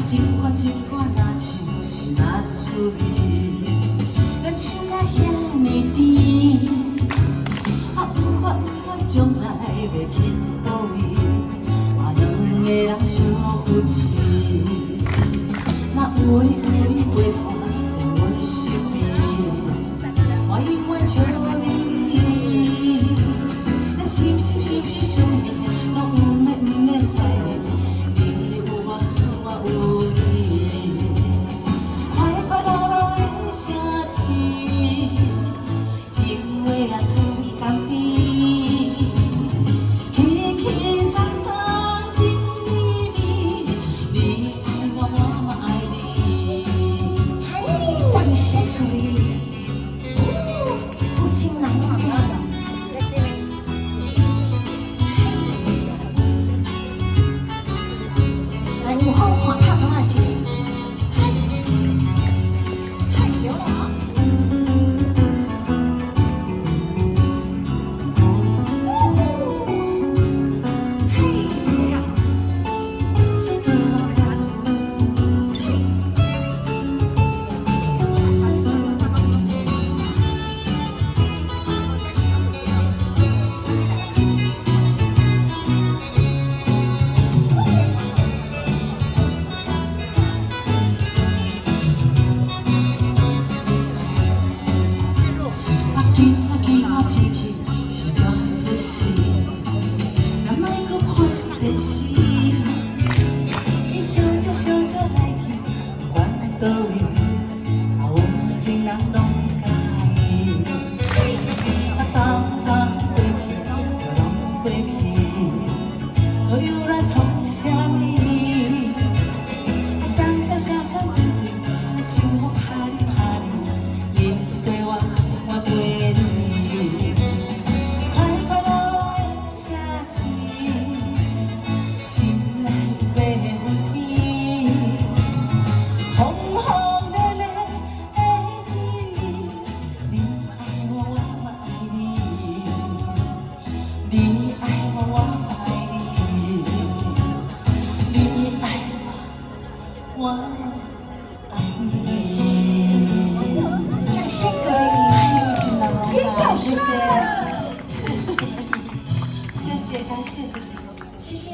一款一款，若像是那滋味，咱唱甲遐尼甜，不管将来要去倒位，我两个人相扶持，若有话破，连阮身边，我永远笑你，咱心相依，拢不免怀念。 有好看拍多少钱？太有了啊！天气是这舒适，咱莫搁看电视。你小酒来去，不管倒位，有情人拢介意。早过去就拢过去，可留咱创啥物？双对对，那情我拍你，你对我对你。 你爱我，我爱你；你爱我，我爱你。掌声鼓励，尖叫声！谢谢，感谢，谢谢。